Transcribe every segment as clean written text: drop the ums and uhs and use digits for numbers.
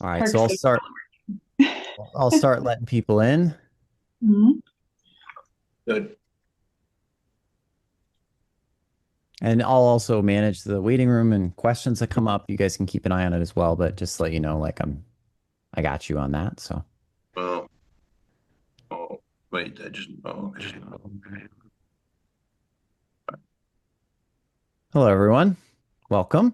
All right, so Perks I'll of start. I'll start letting people in, Mhm. Good. and I'll also manage the waiting room and questions that come up. You guys can keep an eye on it as well, but just to let you know, like I got you on that. So, Oh, oh, wait, okay. hello everyone, welcome.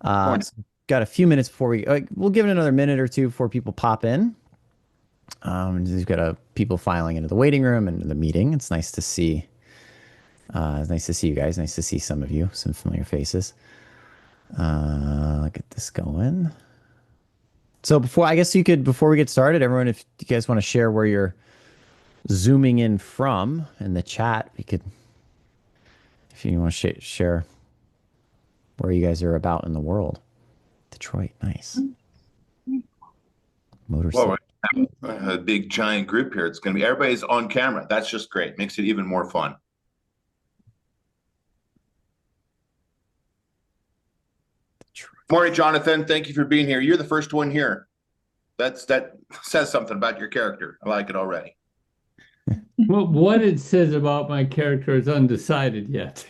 Morning. So got a few minutes before we'll give it another minute or two before people pop in. We've got people filing into the waiting room and the meeting. It's nice to see. It's nice to see you guys. Nice to see some of you, some familiar faces. Get this going. So before we get started, everyone, if you guys want to share where you're zooming in from in the chat, if you want to share where you guys are about in the world. Detroit, nice. Motor Well, City. we have a big giant group here. It's going to be everybody's on camera. That's just great. Makes it even more fun. Detroit. Morning, Jonathan. Thank you for being here. You're the first one here. That says something about your character. I like it already. Well, what it says about my character is undecided yet.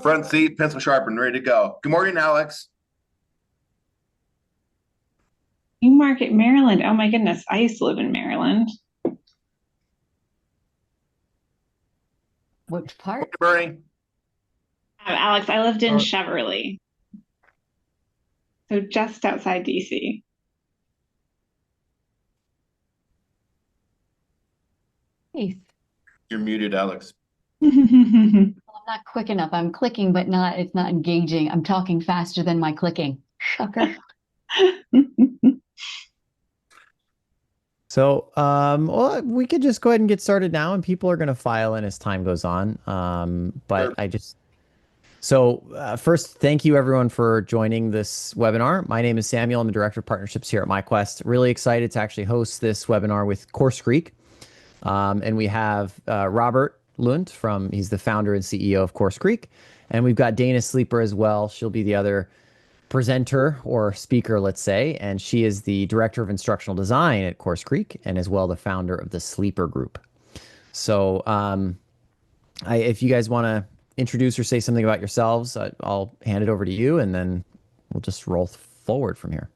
Front seat, pencil sharpened, ready to go. Good morning, Alex. Newmarket, Maryland. Oh my goodness, I used to live in Maryland. Which part? Bernie. Alex, I lived in Cheverly, so just outside DC. Hey, You're muted, Alex. I'm not quick enough. I'm clicking, but it's not engaging. I'm talking faster than my clicking. Sucker. So, well, we could just go ahead and get started now, and people are going to file in as time goes on. But first, thank you everyone for joining this webinar. My name is Samuel. I'm the Director of Partnerships here at MyQuest. Really excited to actually host this webinar with CourseCREEK. And we have Robert Lunte he's the founder and CEO of CourseCREEK. And we've got Dana Sleeper as well. She'll be the other presenter or speaker, let's say, and she is the director of instructional design at CourseCREEK and as well the founder of the Sleeper Group. So if you guys want to introduce or say something about yourselves, I'll hand it over to you and then we'll just roll forward from here.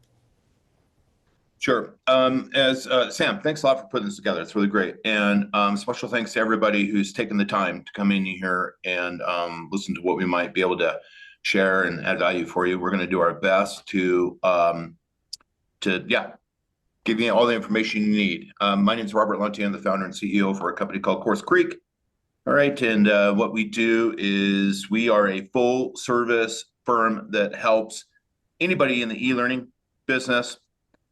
Sure. Sam, thanks a lot for putting this together. It's really great. And special thanks to everybody who's taken the time to come in here and listen to what we might be able to share and add value for you. We're going to do our best to give you all the information you need. My name is Robert Lunte. I'm the founder and CEO for a company called CourseCREEK. All right. And what we do is we are a full service firm that helps anybody in the e-learning business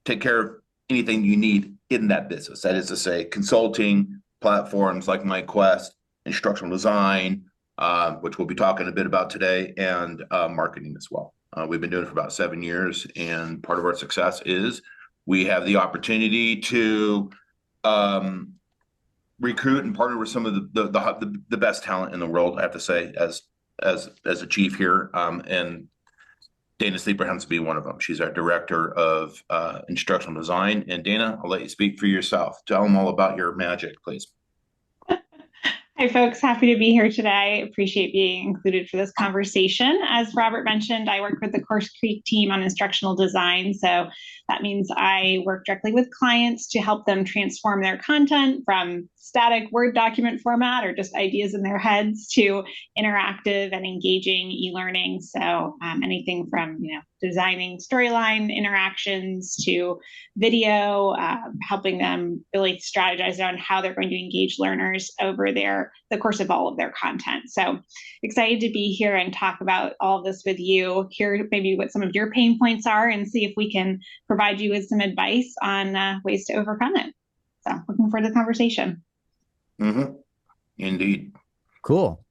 take care of anything you need in that business. That is to say, consulting platforms like MyQuest, instructional design, which we'll be talking a bit about today, and marketing as well. We've been doing it for about 7 years, and part of our success is we have the opportunity to recruit and partner with some of the best talent in the world, I have to say, as a chief here. And Dana Sleeper happens to be one of them. She's our director of instructional design. And Dana, I'll let you speak for yourself. Tell them all about your magic, please. Hi, folks. Happy to be here today. Appreciate being included for this conversation. As Robert mentioned, I work with the CourseCREEK team on instructional design. So that means I work directly with clients to help them transform their content from static Word document format or just ideas in their heads to interactive and engaging e-learning. So anything from designing storyline interactions to video, helping them really strategize on how they're going to engage learners over the course of all of their content. So excited to be here and talk about all of this with you, hear maybe what some of your pain points are and see if we can provide you with some advice on ways to overcome it. So looking forward to the conversation. Mm-hmm. Indeed. Cool.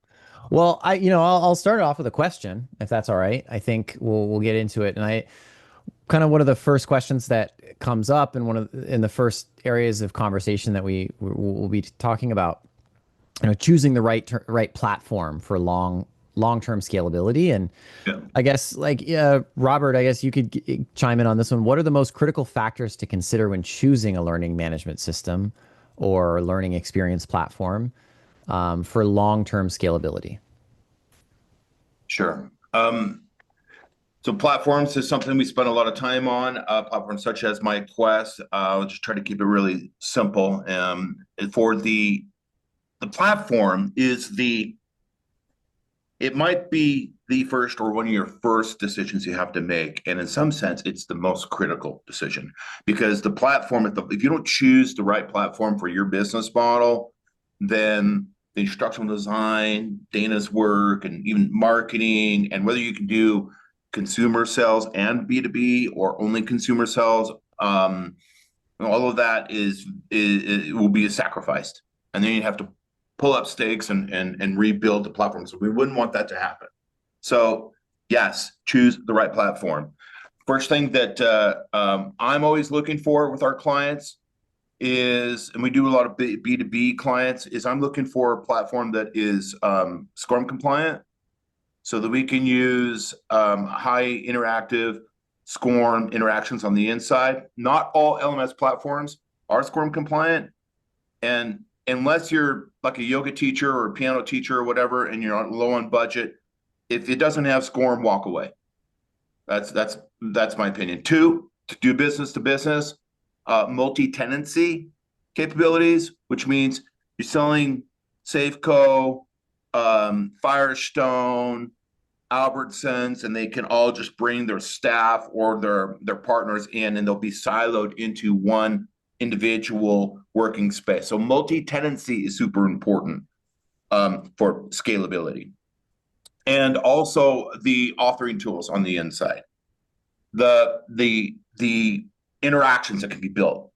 Well, I'll start off with a question, if that's all right. I think we'll get into it. And kind of one of the first questions that comes up and in the first areas of conversation that will be talking about, choosing the right platform for long long-term scalability. And Yeah. I guess, like, Robert, I guess you could chime in on this one. What are the most critical factors to consider when choosing a learning management system or learning experience platform for long-term scalability? Sure. So platforms is something we spend a lot of time on. Platforms such as MyQuest. I'll just try to keep it really simple. For the platform is it might be the first or one of your first decisions you have to make, and in some sense, it's the most critical decision, because the platform, if you don't choose the right platform for your business model, then the instructional design, Dana's work, and even marketing, and whether you can do consumer sales and B2B or only consumer sales, all of that it will be sacrificed, and then you have to pull up stakes and rebuild the platform. So we wouldn't want that to happen. So yes, choose the right platform. First thing that I'm always looking for with our clients is, and we do a lot of B2B clients, is I'm looking for a platform that is SCORM compliant, so that we can use high interactive SCORM interactions on the inside. Not all LMS platforms are SCORM compliant, and unless you're like a yoga teacher or a piano teacher or whatever, and you're low on budget, if it doesn't have SCORM, walk away. That's my opinion. 2, to do business to business, multi-tenancy capabilities, which means you're selling Safeco, Firestone, Albertsons, and they can all just bring their staff or their partners in, and they'll be siloed into one individual working space. So multi-tenancy is super important for scalability. And also the authoring tools on the inside. The interactions that can be built.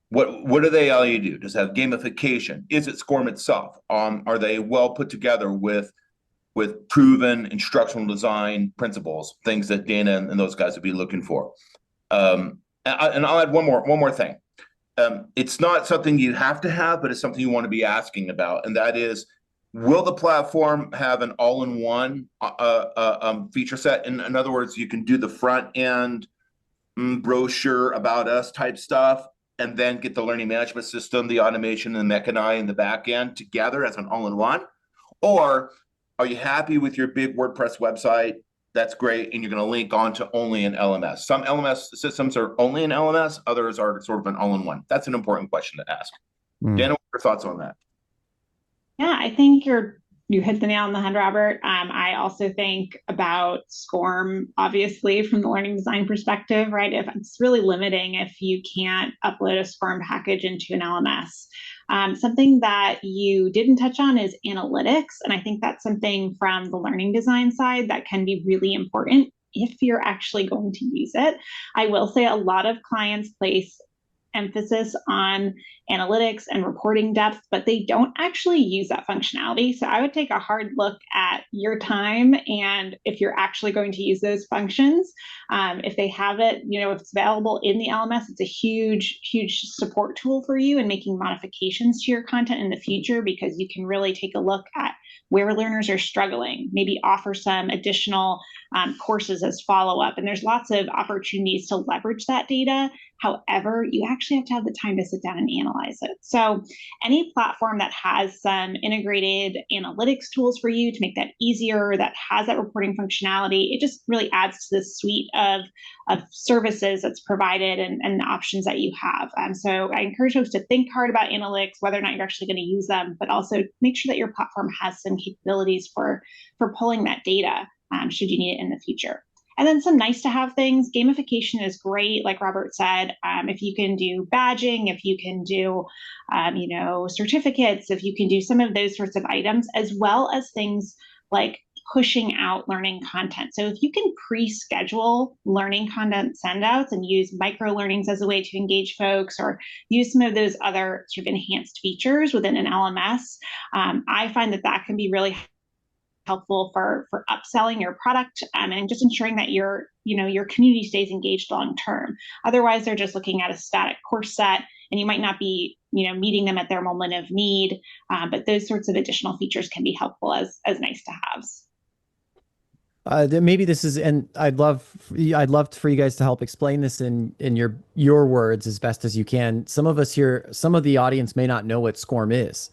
What do they allow you to do? Does it have gamification? Is it SCORM itself? Are they well put together with proven instructional design principles, things that Dana and those guys would be looking for? And I'll add one more thing. It's not something you have to have, but it's something you want to be asking about, and that is, will the platform have an all-in-one feature set? In other words, you can do the front end brochure about us type stuff, and then get the learning management system, the automation, and the Mechanai in the back end together as an all-in-one? Or are you happy with your big WordPress website? That's great, and you're going to link onto only an LMS. Some LMS systems are only an LMS, others are sort of an all-in-one. That's an important question to ask. Dana, what are your thoughts on that? Yeah, I think you hit the nail on the head, Robert. I also think about SCORM, obviously, from the learning design perspective, right? If it's really limiting if you can't upload a SCORM package into an LMS. Something that you didn't touch on is analytics. And I think that's something from the learning design side that can be really important if you're actually going to use it. I will say a lot of clients place emphasis on analytics and reporting depth, but they don't actually use that functionality. So I would take a hard look at your time and if you're actually going to use those functions. If they have it, if it's available in the LMS, it's a huge, huge support tool for you in making modifications to your content in the future, because you can really take a look at where learners are struggling, maybe offer some additional courses as follow-up. And there's lots of opportunities to leverage that data. However, you actually have to have the time to sit down and analyze it. So any platform that has some integrated analytics tools for you to make that easier, that has that reporting functionality, it just really adds to the suite of services that's provided and the options that you have. So I encourage folks to think hard about analytics, whether or not you're actually going to use them, but also make sure that your platform has some capabilities for pulling that data should you need it in the future. And then some nice to have things. Gamification is great, like Robert said. If you can do badging, if you can do, certificates, if you can do some of those sorts of items, as well as things like pushing out learning content. So if you can pre-schedule learning content sendouts and use micro learnings as a way to engage folks, or use some of those other sort of enhanced features within an LMS, I find that can be really helpful for upselling your product and just ensuring that your community stays engaged long term. Otherwise, they're just looking at a static course set, and you might not be meeting them at their moment of need. But those sorts of additional features can be helpful as nice to haves. Maybe this is, and I'd love for you guys to help explain this in your words as best as you can. Some of us here, some of the audience may not know what SCORM is,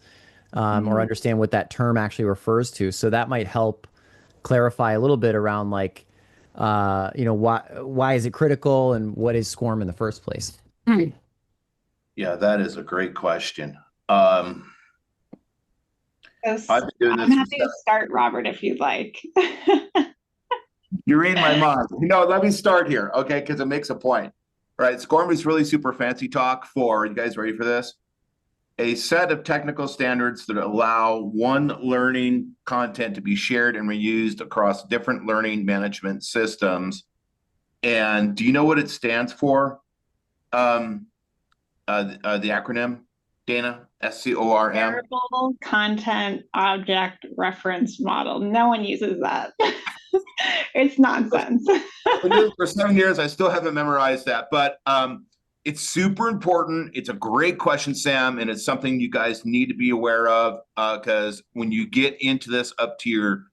or understand what that term actually refers to. So that might help clarify a little bit around like, why is it critical and what is SCORM in the first place? Yeah, that is a great question. Yes, I've been doing I'm this happy to start, Robert, if you'd like. You're reading my mind. Let me start here, okay? Because it makes a point. All right, SCORM is really super fancy talk for, you guys ready for this? A set of technical standards that allow one learning content to be shared and reused across different learning management systems. And do you know what it stands for? The acronym, Dana? SCORM. Variable Content Object Reference Model. No one uses that. It's nonsense. For 7 years, I still haven't memorized that, but it's super important. It's a great question, Sam, and it's something you guys need to be aware of, because when you get into this up to your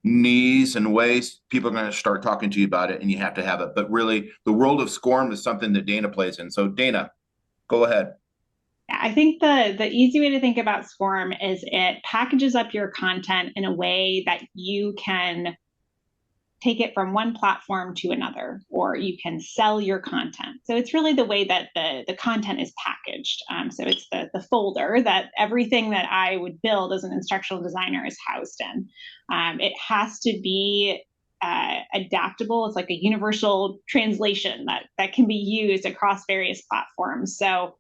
knees and waist, people are going to start talking to you about it, and you have to have it. But really, the world of SCORM is something that Dana plays in. So Dana, go ahead. I think the easy way to think about SCORM is it packages up your content in a way that you can take it from one platform to another, or you can sell your content. So it's really the way that the content is packaged. So it's the folder that everything that I would build as an instructional designer is housed in. It has to be adaptable. It's like a universal translation that can be used across various platforms. So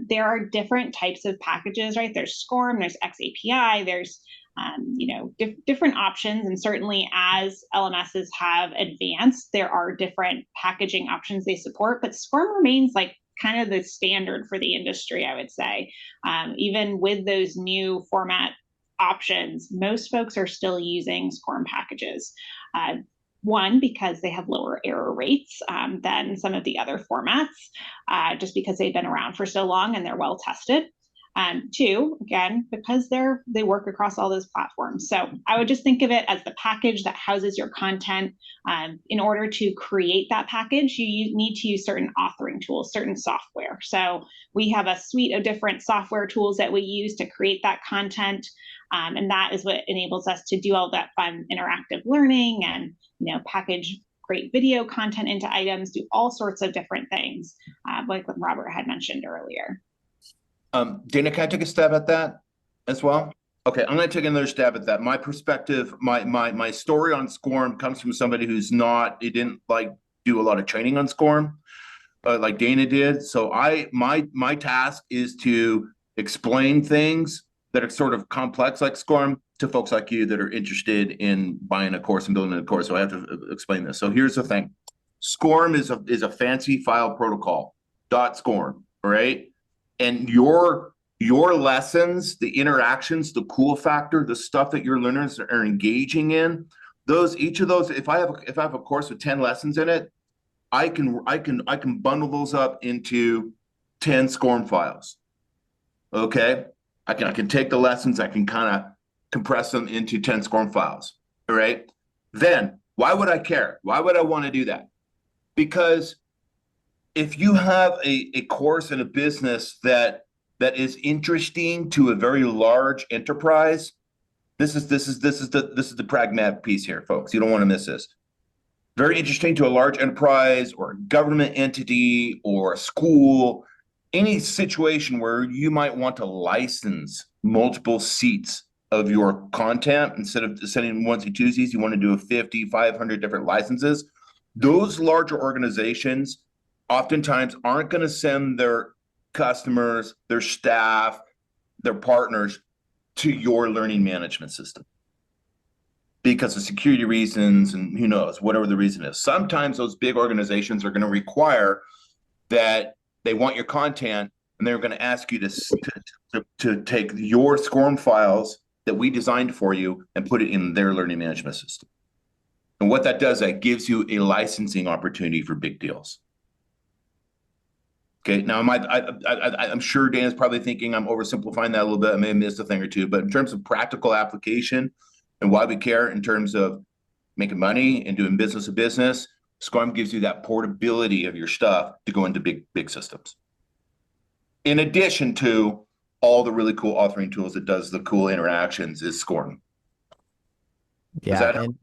there are different types of packages, right? There's SCORM, there's XAPI, there's different options. And certainly as LMSs have advanced, there are different packaging options they support, but SCORM remains like kind of the standard for the industry, I would say. Even with those new format options, most folks are still using SCORM packages. One, because they have lower error rates than some of the other formats, just because they've been around for so long and they're well tested. Two, again, because they work across all those platforms. So I would just think of it as the package that houses your content. In order to create that package, you need to use certain authoring tools, certain software. So we have a suite of different software tools that we use to create that content. And that is what enables us to do all that fun interactive learning and package great video content into items, do all sorts of different things, like what Robert had mentioned earlier. Dana, can I take a stab at that as well? Okay, I'm going to take another stab at that. My perspective, my story on SCORM comes from somebody who's didn't do a lot of training on SCORM, like Dana did. So my task is to explain things that are sort of complex like SCORM to folks like you that are interested in buying a course and building a course. So I have to explain this. So here's the thing. SCORM is a fancy file protocol, .SCORM, right? And your lessons, the interactions, the cool factor, the stuff that your learners are engaging in, each of those, if I have a course with 10 lessons in it, I can bundle those up into 10 SCORM files. Okay? I can take the lessons, I can kind of compress them into 10 SCORM files. All right? Then why would I care? Why would I want to do that? Because if you have a course in a business that is interesting to a very large enterprise, this is the pragmatic piece here, folks. You don't want to miss this. Very interesting to a large enterprise or a government entity or a school, any situation where you might want to license multiple seats of your content instead of sending onesie-twosies, you want to do 50, 500 different licenses. Those larger organizations oftentimes aren't going to send their customers, their staff, their partners to your learning management system because of security reasons and who knows, whatever the reason is. Sometimes those big organizations are going to require that they want your content and they're going to ask you to take your SCORM files that we designed for you and put it in their learning management system. And what that does, that gives you a licensing opportunity for big deals. Okay, now I'm sure Dan's probably thinking I'm oversimplifying that a little bit. I may have missed a thing or two, but in terms of practical application and why we care in terms of making money and doing business to business, SCORM gives you that portability of your stuff to go into big systems. In addition to all the really cool authoring tools that does the cool interactions is SCORM. Yeah, and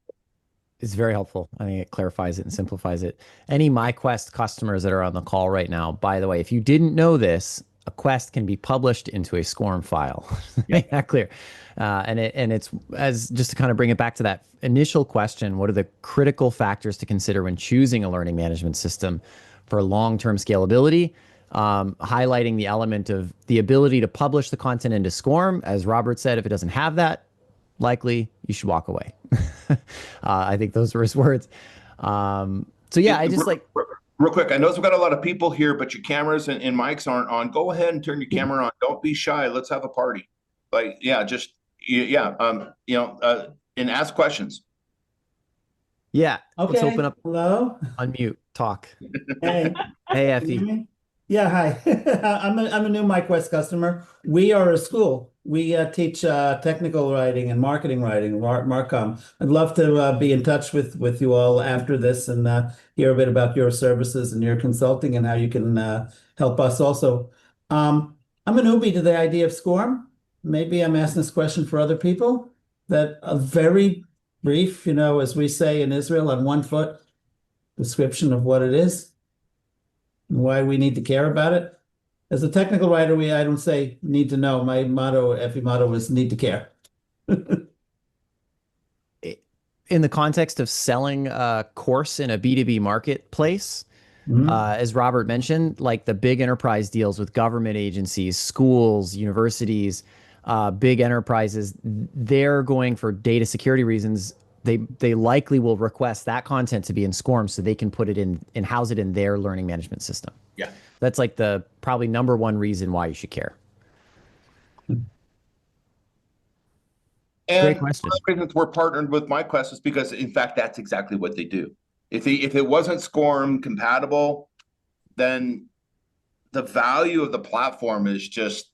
it's very helpful. I think it clarifies it and simplifies it. Any MyQuest customers that are on the call right now, by the way, if you didn't know this, a quest can be published into a SCORM file. Make that clear. And it's, as just to kind of bring it back to that initial question, what are the critical factors to consider when choosing a learning management system for long-term scalability? Highlighting the element of the ability to publish the content into SCORM. As Robert said, if it doesn't have that, likely you should walk away. I think those were his words. So yeah, I just like... Real quick, I know we've got a lot of people here, but your cameras and mics aren't on. Go ahead and turn your camera on. Don't be shy. Let's have a party. Like, yeah, just, yeah, and ask questions. Yeah. Okay. Let's open up. Hello. Unmute. Talk. Hey. Hey, Can you hear Effie. me? Yeah. Hi. I'm a new MyQuest customer. We are a school. We teach technical writing and marketing writing, Marcom. I'd love to be in touch with you all after this and hear a bit about your services and your consulting and how you can help us also. I'm a newbie to the idea of SCORM. Maybe I'm asking this question for other people. That a very brief, as we say in Israel, on 1 foot description of what it is and why we need to care about it. As a technical writer, I don't say need to know. My motto, Effie motto, is need to care. In the context of selling a course in a B2B marketplace, as Robert mentioned, like the big enterprise deals with government agencies, schools, universities, big enterprises, they're going for data security reasons. They likely will request that content to be in SCORM so they can put it in and house it in their learning management system. Yeah. That's like the probably number one reason why you should care. And Great question. one of the reasons we're partnered with MyQuest is because, in fact, that's exactly what they do. If it wasn't SCORM compatible, then the value of the platform is just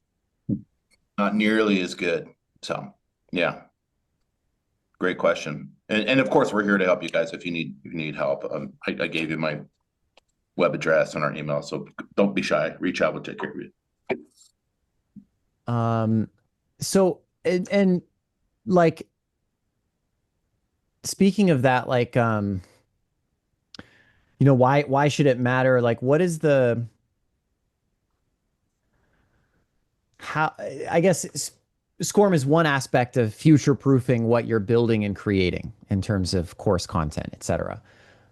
not nearly as good. So, yeah, great question. And of course, we're here to help you guys if you need help. I gave you my web address and our email, so don't be shy. Reach out. We'll take care of you. So and like, speaking of that, like, why should it matter? Like, what is how, I guess SCORM is one aspect of future-proofing what you're building and creating in terms of course content, et cetera.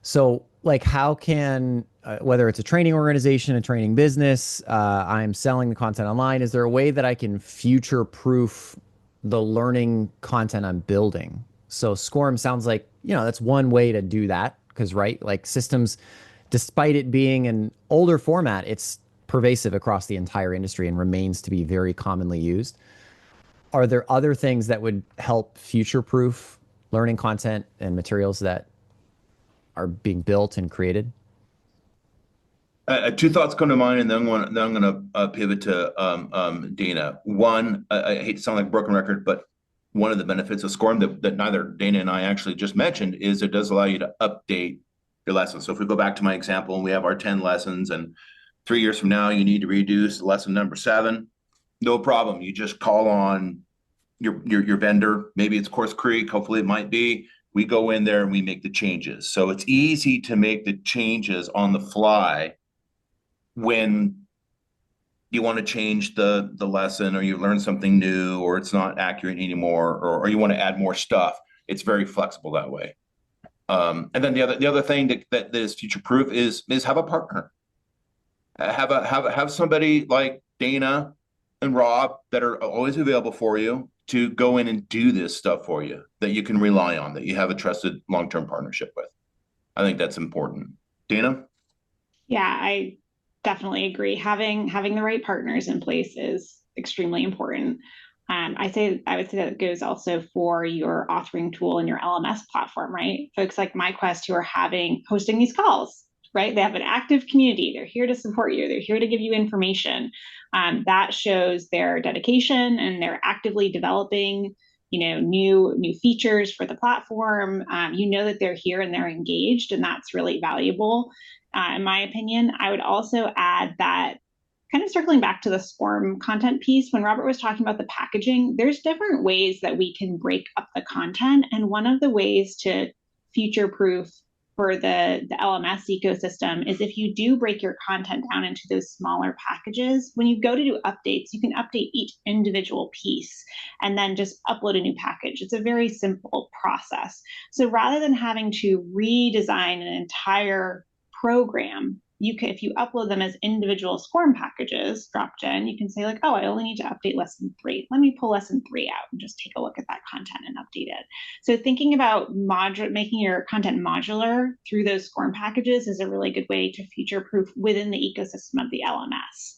So like, how can, whether it's a training organization, a training business, I'm selling the content online, is there a way that I can future-proof the learning content I'm building? So SCORM sounds like, that's one way to do that, because, right, like systems, despite it being an older format, it's pervasive across the entire industry and remains to be very commonly used. Are there other things that would help future-proof learning content and materials that are being built and created? Two thoughts come to mind, and then I'm going to pivot to Dana. One, I hate to sound like a broken record, but one of the benefits of SCORM that neither Dana and I actually just mentioned is it does allow you to update your lessons. So if we go back to my example, and we have our 10 lessons, and 3 years from now you need to reduce lesson number 7, no problem. You just call on your vendor. Maybe it's CourseCREEK. Hopefully it might be. We go in there and we make the changes. So it's easy to make the changes on the fly when you want to change the lesson, or you learn something new, or it's not accurate anymore, or you want to add more stuff. It's very flexible that way. And then the other thing that is future proof is have a partner. Have somebody like Dana and Rob that are always available for you to go in and do this stuff for you, that you can rely on, that you have a trusted long-term partnership with. I think that's important. Dana? Yeah, I definitely agree. Having the right partners in place is extremely important. I would say that goes also for your authoring tool and your LMS platform, right? Folks like MyQuest who are hosting these calls, right? They have an active community. They're here to support you. They're here to give you information. That shows their dedication, and they're actively developing new features for the platform, you know that they're here and they're engaged, and that's really valuable, in my opinion. I would also add that, kind of circling back to the SCORM content piece, when Robert was talking about the packaging, there's different ways that we can break up the content. And one of the ways to future-proof for the LMS ecosystem is if you do break your content down into those smaller packages, when you go to do updates, you can update each individual piece and then just upload a new package. It's a very simple process. So rather than having to redesign an entire program, if you upload them as individual SCORM packages dropped in, you can say like, oh, I only need to update lesson 3. Let me pull lesson 3 out and just take a look at that content and update it. So thinking about making your content modular through those SCORM packages is a really good way to future-proof within the ecosystem of the LMS.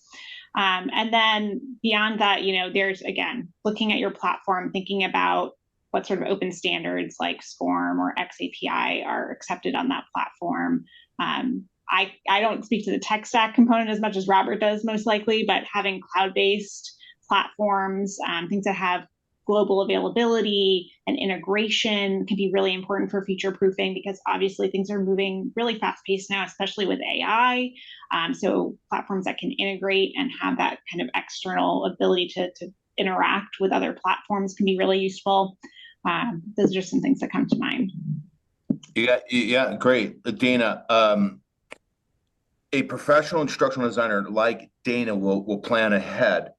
And then beyond that, there's, again, looking at your platform, thinking about what sort of open standards like SCORM or XAPI are accepted on that platform. I don't speak to the tech stack component as much as Robert does, most likely, but having cloud-based platforms, things that have global availability and integration can be really important for future-proofing, because obviously things are moving really fast-paced now, especially with AI. So platforms that can integrate and have that kind of external ability to interact with other platforms can be really useful. Those are some things that come to mind. Yeah, great. Dana, a professional instructional designer like Dana will plan ahead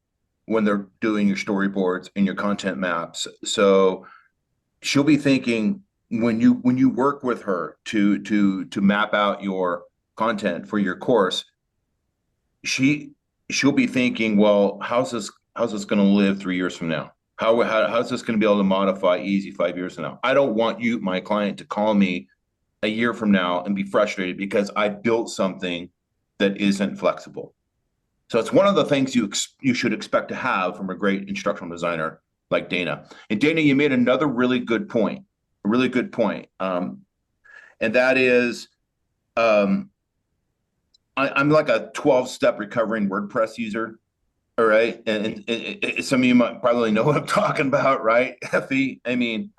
when they're doing your storyboards and your content maps. So she'll be thinking, when you work with her to map out your content for your course, she'll be thinking, well, how's this going to live 3 years from now? How's this going to be able to modify easy 5 years from now? I don't want you, my client, to call me a year from now and be frustrated because I built something that isn't flexible. So it's one of the things you should expect to have from a great instructional designer like Dana. And Dana, you made another really good point, and that is, I'm like a 12-step recovering WordPress user. All right, and some of you might probably know what I'm talking about, right, Effie? I mean,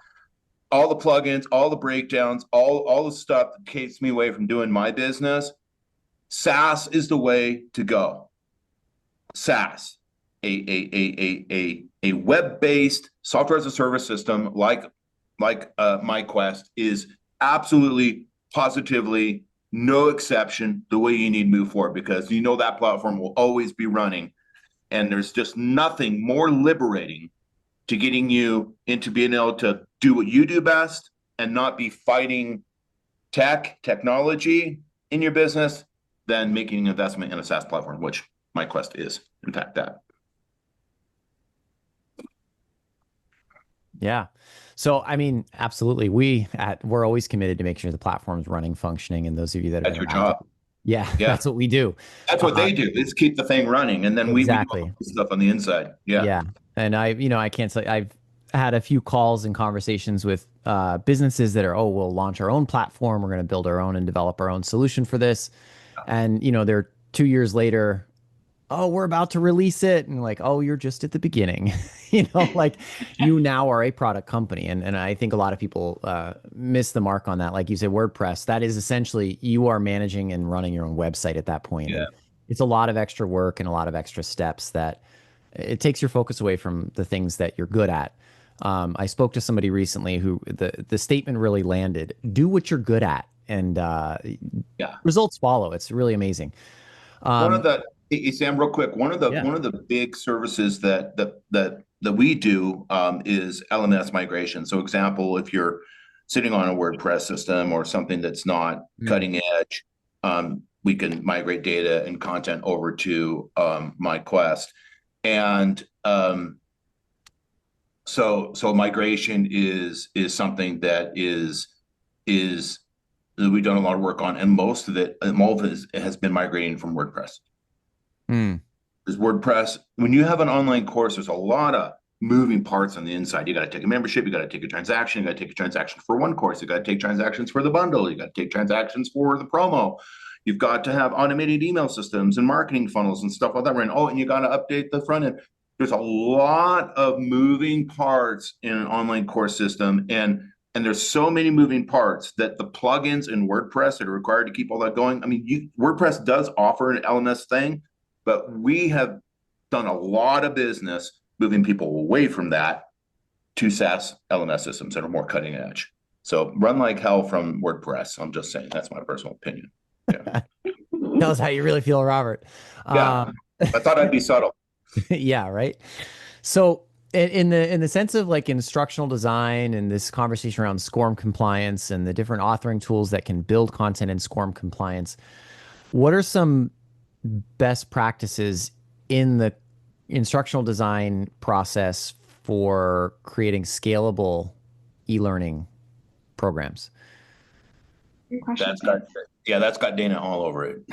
all the plugins, all the breakdowns, all the stuff that keeps me away from doing my business. SaaS is the way to go. SaaS, a web-based software as a service system like MyQuest is absolutely, positively, no exception, the way you need to move forward, because that platform will always be running. And there's just nothing more liberating to getting you into being able to do what you do best and not be fighting technology in your business than making an investment in a SaaS platform, which MyQuest is, in fact, that. Yeah. So, I mean, absolutely. We're always committed to make sure the platform's running, functioning, and those of you that That's are your job. Yeah, that's what we do. That's what they do. Is keep the thing running, and then exactly. we do stuff on the inside. Yeah. And I can't say I've had a few calls and conversations with businesses that are, we'll launch our own platform. We're going to build our own and develop our own solution for this. And, they're 2 years later, we're about to release it. And like, you're just at the beginning, you now are a product company. And I think a lot of people miss the mark on that. Like you said, WordPress, that is essentially you are managing and running your own website at that point. Yeah. It's a lot of extra work and a lot of extra steps that it takes your focus away from the things that you're good at. I spoke to somebody recently who the statement really landed: do what you're good at, and results follow. It's really amazing. Sam, real quick, one of the big services that we do is LMS Migrations. So example, if you're sitting on a WordPress system or something that's not cutting edge, we can migrate data and content over to MyQuest. And so migration is something that we've done a lot of work on, and most of it has been migrating from WordPress. Because WordPress, when you have an online course, there's a lot of moving parts on the inside. You got to take a membership, you got to take a transaction, you got to take a transaction for one course, you got to take transactions for the bundle, you got to take transactions for the promo. You've got to have automated email systems and marketing funnels and stuff like that. And you got to update the front end. there's a lot of moving parts in an online course system, and there's so many moving parts that the plugins in WordPress that are required to keep all that going. I mean, WordPress does offer an LMS thing, but we have done a lot of business moving people away from that to SaaS LMS systems that are more cutting edge. So run like hell from WordPress. I'm just saying, that's my personal opinion. Yeah. Tell us how you really feel, Robert. Yeah, I thought I'd be subtle. Yeah, right. So in the sense of like instructional design and this conversation around SCORM compliance and the different authoring tools that can build content in SCORM compliance, what are some best practices in the instructional design process for creating scalable e-learning programs? Good question. That's got Dana all over it.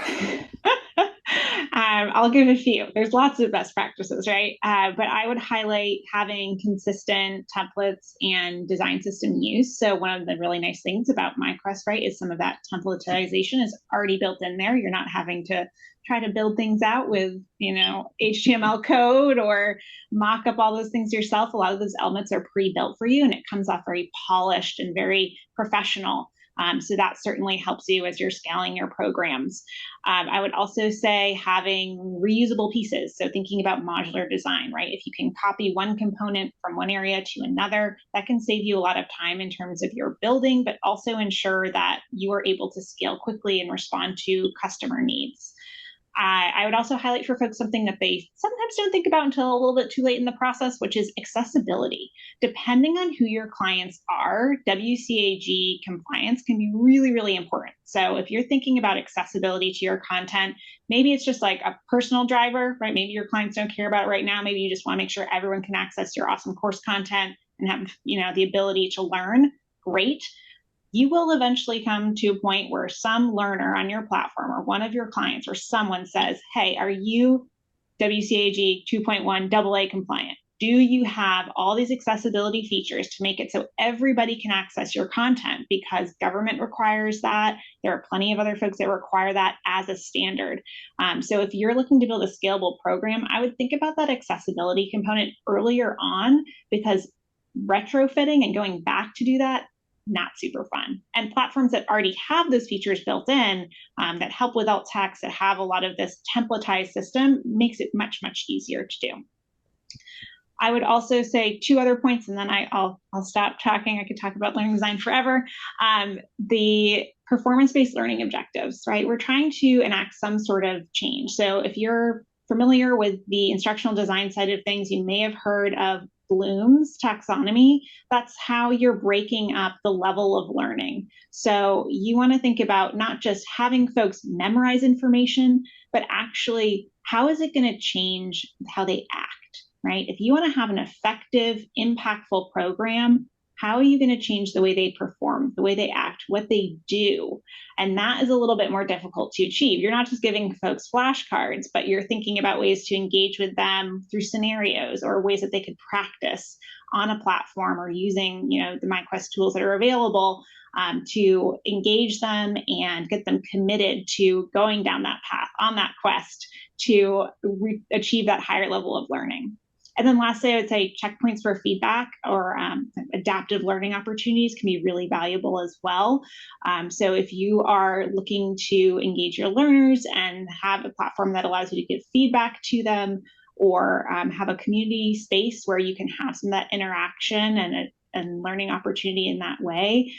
I'll give a few. There's lots of best practices, right? But I would highlight having consistent templates and design system use. So one of the really nice things about MyQuest, right, is some of that templatization is already built in there. You're not having to try to build things out with, HTML code or mock up all those things yourself. A lot of those elements are pre-built for you, and it comes off very polished and very professional. So that certainly helps you as you're scaling your programs. I would also say having reusable pieces. So thinking about modular design, right? If you can copy one component from one area to another, that can save you a lot of time in terms of your building, but also ensure that you are able to scale quickly and respond to customer needs. I would also highlight for folks something that they sometimes don't think about until a little bit too late in the process, which is accessibility. Depending on who your clients are, WCAG compliance can be really, really important. So if you're thinking about accessibility to your content, maybe it's just like a personal driver, right? Maybe your clients don't care about it right now. Maybe you just want to make sure everyone can access your awesome course content and have, the ability to learn. Great. You will eventually come to a point where some learner on your platform or one of your clients or someone says, hey, are you WCAG 2.1 AA compliant? Do you have all these accessibility features to make it so everybody can access your content? Because government requires that. There are plenty of other folks that require that as a standard. So if you're looking to build a scalable program, I would think about that accessibility component earlier on, because retrofitting and going back to do that, not super fun. And platforms that already have those features built in that help with alt text, that have a lot of this templatized system, makes it much, much easier to do. I would also say two other points, and then I'll stop talking. I could talk about learning design forever. The performance-based learning objectives, right? We're trying to enact some sort of change. So if you're familiar with the instructional design side of things, you may have heard of Bloom's taxonomy. That's how you're breaking up the level of learning. So you want to think about not just having folks memorize information, but actually, how is it going to change how they act, right? If you want to have an effective, impactful program, how are you going to change the way they perform, the way they act, what they do? And that is a little bit more difficult to achieve. You're not just giving folks flashcards, but you're thinking about ways to engage with them through scenarios or ways that they could practice on a platform or using, the MyQuest tools that are available to engage them and get them committed to going down that path on that quest to achieve that higher level of learning. And then lastly, I would say checkpoints for feedback or adaptive learning opportunities can be really valuable as well. So if you are looking to engage your learners and have a platform that allows you to give feedback to them, or have a community space where you can have some of that interaction and learning opportunity in that way,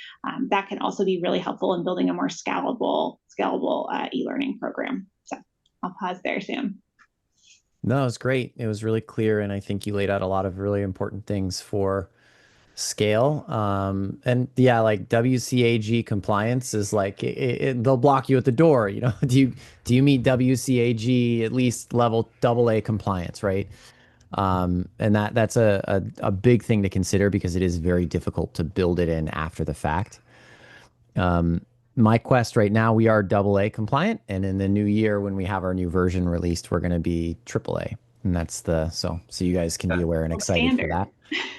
that can also be really helpful in building a more scalable e-learning program. So I'll pause there, Sam. No, it was great. It was really clear. And I think you laid out a lot of really important things for scale. And yeah, like WCAG compliance is like, they'll block you at the door. Do you meet WCAG at least level AA compliance, right? And that's a big thing to consider because it is very difficult to build it in after the fact. MyQuest right now, we are AA compliant, and in the new year when we have our new version released, we're going to be AAA, and that's so you guys can be aware and excited for that.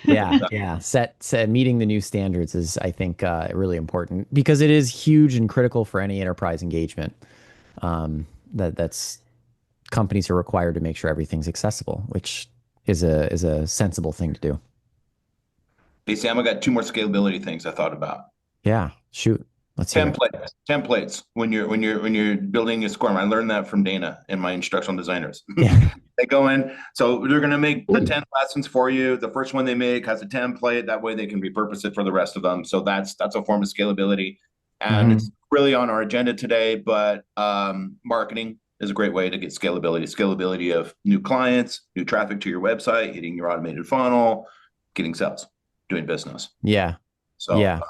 Yeah. Meeting the new standards is, I think, really important because it is huge and critical for any enterprise engagement. That's companies are required to make sure everything's accessible, which is a sensible thing to do. Hey, Sam, I got 2 more scalability things I thought about. Yeah, shoot. Let's hear it. Templates. When you're building a SCORM, I learned that from Dana and my instructional designers. Yeah. They go in, so they're going to make the 10 lessons for you. The first one they make has a template. That way they can repurpose it for the rest of them. So that's a form of scalability, and it's really on our agenda today. But marketing is a great way to get scalability. Scalability of new clients, new traffic to your website, hitting your automated funnel, getting sales, doing business. Yeah. So yeah.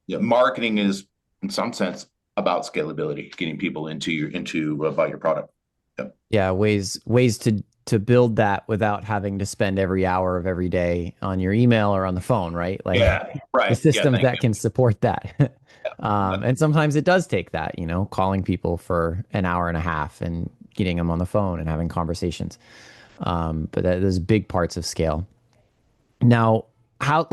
Marketing is in some sense about scalability, getting people into buy your product. Yep. Yeah, ways to build that without having to spend every hour of every day on your email or on the phone, right? Like right. The systems that you. can support that. And sometimes it does take that, calling people for an hour and a half and getting them on the phone and having conversations. But there's big parts of scale. Now, how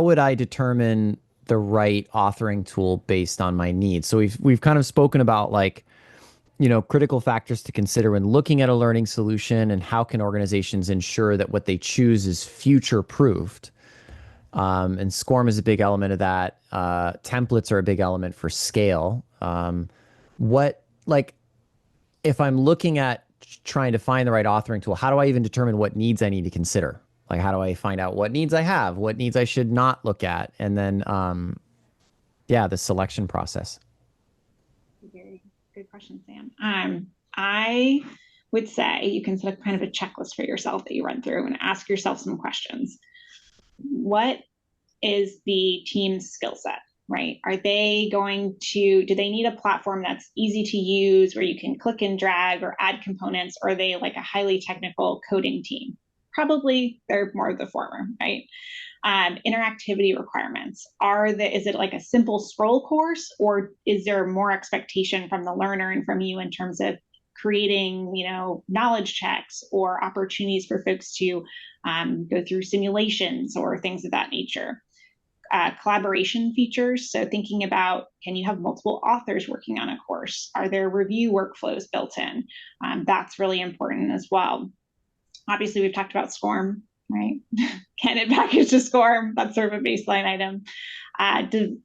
would I determine the right authoring tool based on my needs? So we've kind of spoken about critical factors to consider when looking at a learning solution, and how can organizations ensure that what they choose is future proofed. And SCORM is a big element of that. Templates are a big element for scale. If I'm looking at trying to find the right authoring tool, how do I even determine what needs I need to consider? Like, how do I find out what needs I have, what needs I should not look at? And then, the selection process. Very good question, Sam. I would say you can set up kind of a checklist for yourself that you run through and ask yourself some questions. What is the team's skill set, right? Do they need a platform that's easy to use where you can click and drag or add components? Or are they like a highly technical coding team? Probably they're more of the former, right? Interactivity requirements. Is it like a simple scroll course, or is there more expectation from the learner and from you in terms of creating, knowledge checks or opportunities for folks to go through simulations or things of that nature? Collaboration features. So thinking about, can you have multiple authors working on a course? Are there review workflows built in? That's really important as well. Obviously, we've talked about SCORM, right? Can it package to SCORM? That's sort of a baseline item.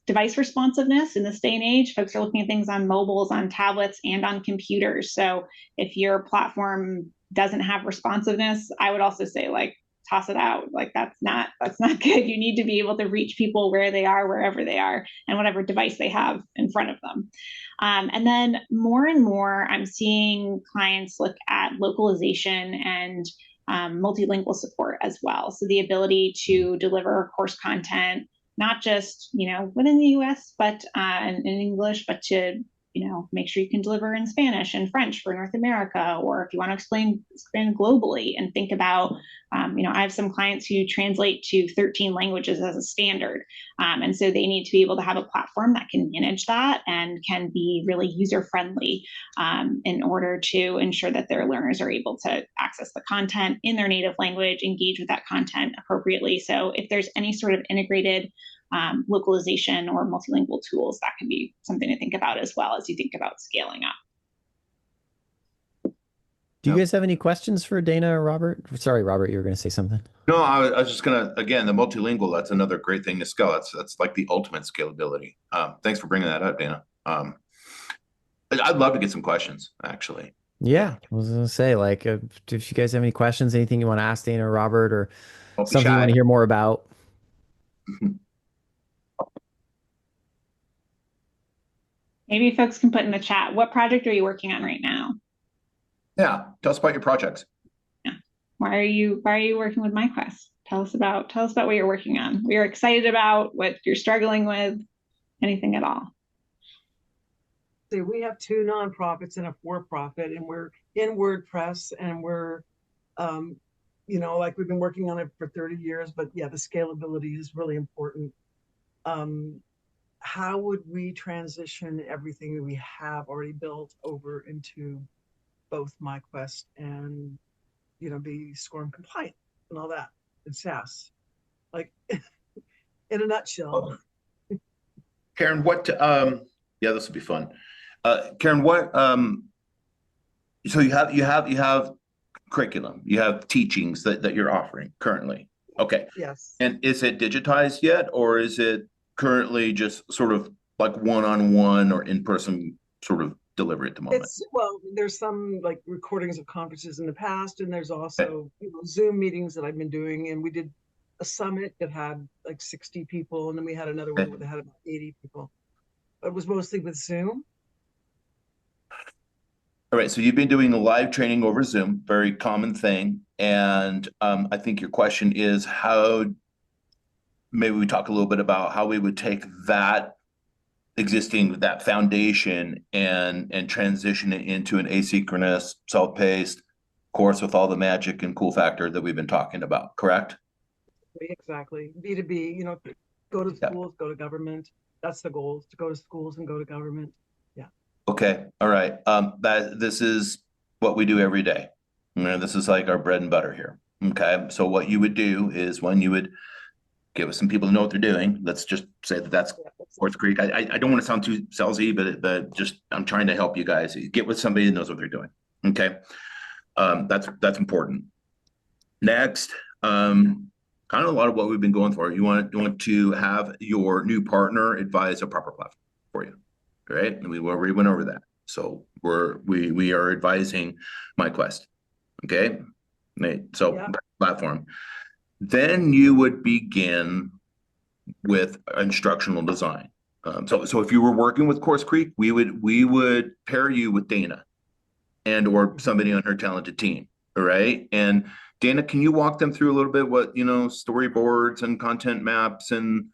Device responsiveness in this day and age, folks are looking at things on mobiles, on tablets, and on computers. So if your platform doesn't have responsiveness, I would also say toss it out. That's not good. You need to be able to reach people where they are, wherever they are, and whatever device they have in front of them. And then more and more, I'm seeing clients look at localization and multilingual support as well. So the ability to deliver course content, not just, within the US, but in English, but to, make sure you can deliver in Spanish and French for North America, or if you want to expand globally and think about, I have some clients who translate to 13 languages as a standard. And so they need to be able to have a platform that can manage that and can be really user-friendly in order to ensure that their learners are able to access the content in their native language, engage with that content appropriately. So if there's any sort of integrated localization or multilingual tools, that can be something to think about as well as you think about scaling up. Do you guys have any questions for Dana or Robert? Sorry, Robert, you were going to say something. No, I was just going to, again, the multilingual, that's another great thing to scale. That's like the ultimate scalability. Thanks for bringing that up, Dana. I'd love to get some questions, actually. Yeah, I was going to say, if you guys have any questions, anything you want to ask Dana or Robert, or something you want to hear more about. Maybe folks can put in the chat, what project are you working on right now? Yeah, tell us about your projects. Yeah, why are you working with MyQuest? Tell us about what you're working on. We are excited about what you're struggling with, anything at all. See, we have 2 nonprofits and a for-profit, and we're in WordPress, and we're, we've been working on it for 30 years. But yeah, the scalability is really important. How would we transition everything that we have already built over into both MyQuest and, be SCORM compliant and all that in SaaS? In a nutshell. Karen, what? This will be fun. Karen, what? So you have curriculum. You have teachings that you're offering currently. Okay. Yes. And is it digitized yet, or is it currently just sort of like one-on-one or in-person sort of delivery at the moment? Well, there's some like recordings of conferences in the past, and there's also Zoom meetings that I've been doing. And we did a summit that had like 60 people, and then we had another one that had about 80 people. It was mostly with Zoom. All right, so you've been doing a live training over Zoom, very common thing. And I think your question is maybe we talk a little bit about how we would take that foundation and transition it into an asynchronous, self-paced course with all the magic and cool factor that we've been talking about, correct? Exactly. B2B, go to schools, go to government. That's the goal, to go to schools and go to government. Yeah. Okay. All right. This is what we do every day. This is like our bread and butter here. Okay. So what you would do is when you would give us some people to know what they're doing. Let's just say that's CourseCREEK. I don't want to sound too salesy, but just I'm trying to help you guys get with somebody that knows what they're doing. Okay. That's important. Next, kind of a lot of what we've been going for. You want to have your new partner advise a proper platform for you, right? And we already went over that. So we are advising MyQuest, okay? So platform. Then you would begin with instructional design. So if you were working with CourseCREEK, we would pair you with Dana or somebody on her talented team, all right? And Dana, can you walk them through a little bit what, storyboards and content maps and,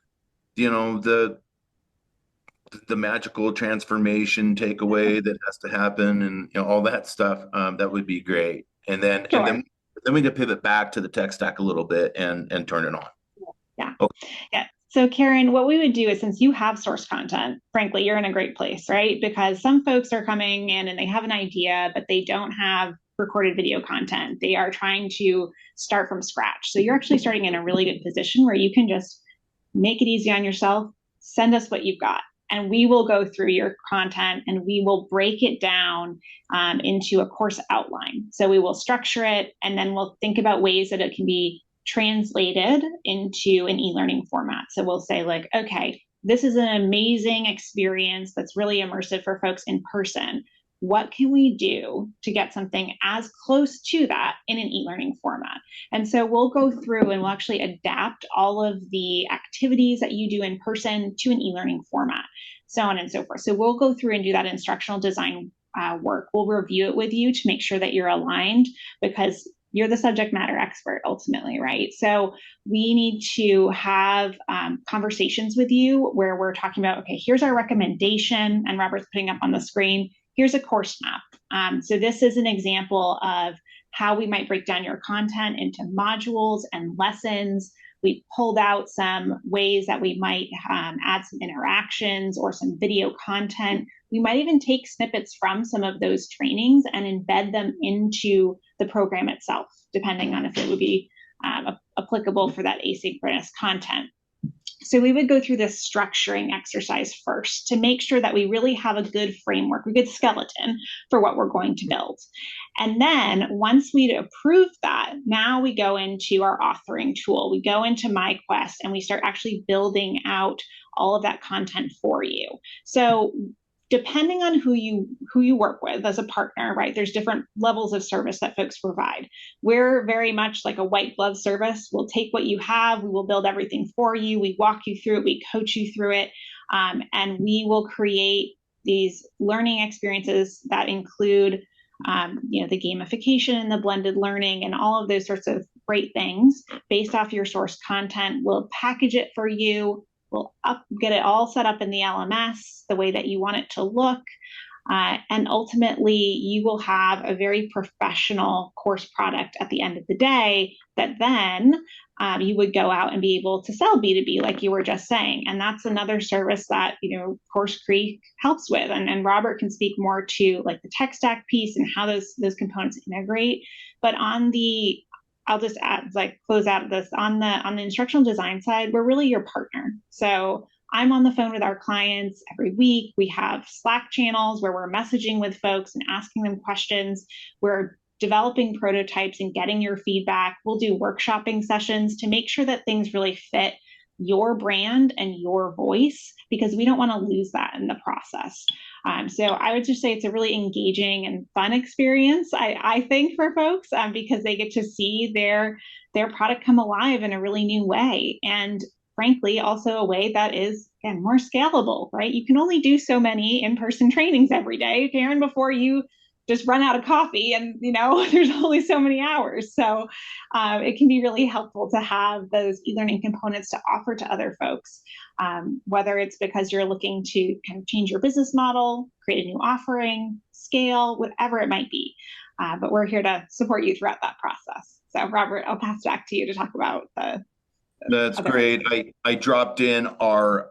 the magical transformation takeaway that has to happen and, all that stuff? That would be great. And then we can pivot back to the tech stack a little bit and turn it on. Yeah. Okay. Yeah. So Karen, what we would do is, since you have source content, frankly, you're in a great place, right? Because some folks are coming in and they have an idea, but they don't have recorded video content. They are trying to start from scratch. So you're actually starting in a really good position where you can just make it easy on yourself, send us what you've got, and we will go through your content and we will break it down into a course outline. So we will structure it, and then we'll think about ways that it can be translated into an e-learning format. So we'll say like, okay, this is an amazing experience that's really immersive for folks in person. What can we do to get something as close to that in an e-learning format? And so we'll go through and we'll actually adapt all of the activities that you do in person to an e-learning format, so on and so forth. So we'll go through and do that instructional design work. We'll review it with you to make sure that you're aligned, because you're the subject matter expert ultimately, right? So we need to have conversations with you where we're talking about, okay, here's our recommendation, and Robert's putting up on the screen, here's a course map. So this is an example of how we might break down your content into modules and lessons. We pulled out some ways that we might add some interactions or some video content. We might even take snippets from some of those trainings and embed them into the program itself, depending on if it would be applicable for that asynchronous content. So we would go through this structuring exercise first to make sure that we really have a good framework, a good skeleton for what we're going to build. And then once we'd approved that, now we go into our authoring tool. We go into MyQuest and we start actually building out all of that content for you. So depending on who you work with as a partner, right? There's different levels of service that folks provide. We're very much like a white glove service. We'll take what you have, we will build everything for you, we walk you through it, we coach you through it, and we will create these learning experiences that include the gamification and the blended learning and all of those sorts of great things based off your source content. We'll package it for you. We'll get it all set up in the LMS the way that you want it to look. And ultimately, you will have a very professional course product at the end of the day that then you would go out and be able to sell B2B, like you were just saying. And that's another service that, CourseCREEK helps with. And Robert can speak more to like the tech stack piece and how those components integrate. But I'll just close out this on the instructional design side, we're really your partner. So I'm on the phone with our clients every week. We have Slack channels where we're messaging with folks and asking them questions. We're developing prototypes and getting your feedback. We'll do workshopping sessions to make sure that things really fit your brand and your voice, because we don't want to lose that in the process. So I would just say it's a really engaging and fun experience, I think, for folks, because they get to see their product come alive in a really new way. And frankly, also a way that is, again, more scalable, right? You can only do so many in-person trainings every day, Karen, before you just run out of coffee, and there's only so many hours. So it can be really helpful to have those e-learning components to offer to other folks, whether it's because you're looking to kind of change your business model, create a new offering, scale, whatever it might be. But we're here to support you throughout that process. So Robert, I'll pass it back to you to talk about That's great. I dropped in our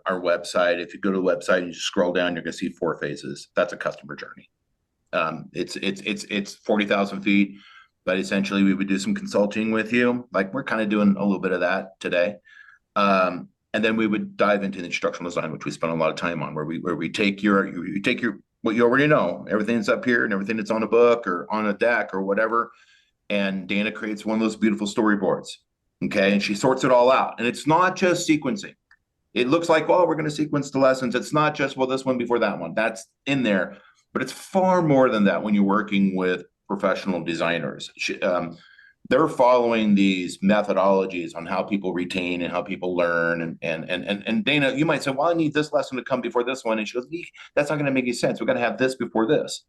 website. If you go to the website and you scroll down, you're going to see 4 phases. That's a customer journey. It's 40,000 feet, but essentially we would do some consulting with you. Like we're kind of doing a little bit of that today. And then we would dive into the instructional design, which we spent a lot of time on, where we take you take what you already know, everything that's up here and everything that's on a book or on a deck or whatever. And Dana creates one of those beautiful storyboards. Okay. And she sorts it all out. And it's not just sequencing. It looks like, well, we're going to sequence the lessons. It's not just, well, this one before that one. That's in there. But it's far more than that when you're working with professional designers. They're following these methodologies on how people retain and how people learn. And Dana, you might say, well, I need this lesson to come before this one. And she goes, that's not going to make any sense. We're going to have this before this.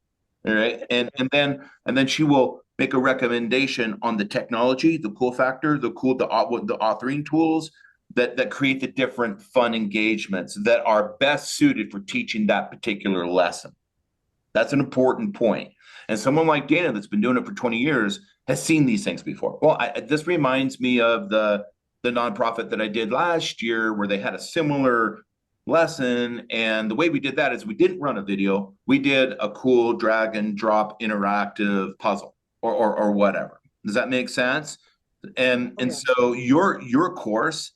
All right. And then she will make a recommendation on the technology, the cool factor, the authoring tools that create the different fun engagements that are best suited for teaching that particular lesson. That's an important point. And someone like Dana that's been doing it for 20 years has seen these things before. Well, this reminds me of the nonprofit that I did last year, where they had a similar lesson. And the way we did that is we didn't run a video. We did a cool drag and drop interactive puzzle or whatever. Does that make sense? And so your course,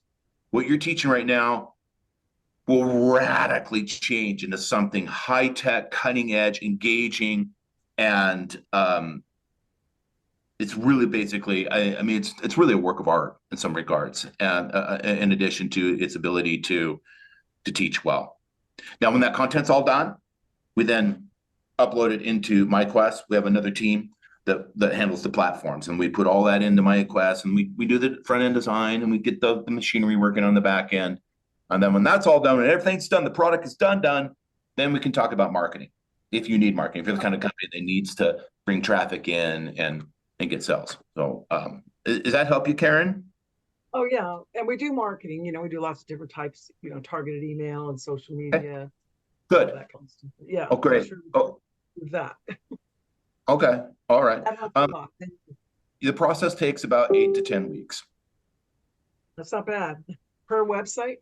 what you're teaching right now, will radically change into something high-tech, cutting-edge, engaging, and it's really basically, I mean, it's really a work of art in some regards, and in addition to its ability to teach well. Now, when that content's all done, we then upload it into MyQuest. We have another team that handles the platforms, and we put all that into MyQuest, and we do the front-end design, and we get the machinery working on the back end. And then when that's all done and everything's done, the product is done, then we can talk about marketing. If you need marketing, if you're the kind of company that needs to bring traffic in and get sales. So does that help you, Karen? Oh, yeah. And we do marketing, we do lots of different types, targeted email and social media. Good. That kind of stuff. Yeah. Oh, great. That. Okay. All right. That helps a lot. The process takes about 8 to 10 weeks. That's not bad. Per website?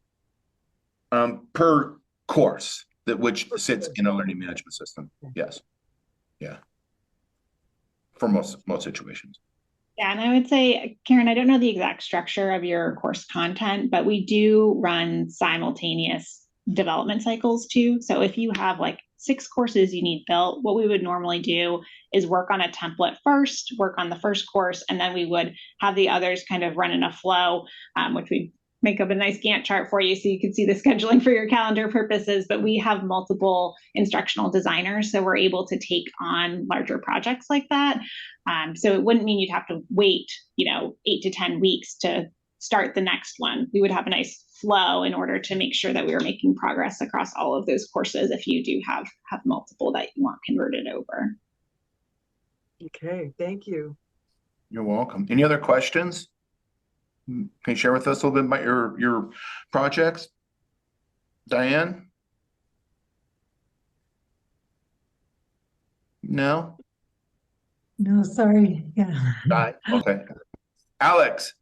Per course, which sits in a learning management system. Yes. Yeah. For most situations. Yeah, and I would say, Karen, I don't know the exact structure of your course content, but we do run simultaneous development cycles too. So if you have like 6 courses you need built, what we would normally do is work on a template first, work on the first course, and then we would have the others kind of run in a flow, which we make up a nice Gantt chart for you so you can see the scheduling for your calendar purposes. But we have multiple instructional designers, so we're able to take on larger projects like that. So it wouldn't mean you'd have to wait, 8 to 10 weeks to start the next one. We would have a nice flow in order to make sure that we were making progress across all of those courses if you do have multiple that you want converted over. Okay, thank you. You're welcome. Any other questions? Can you share with us a little bit about your projects, Diane? No? No, sorry. Yeah. Okay. Alex,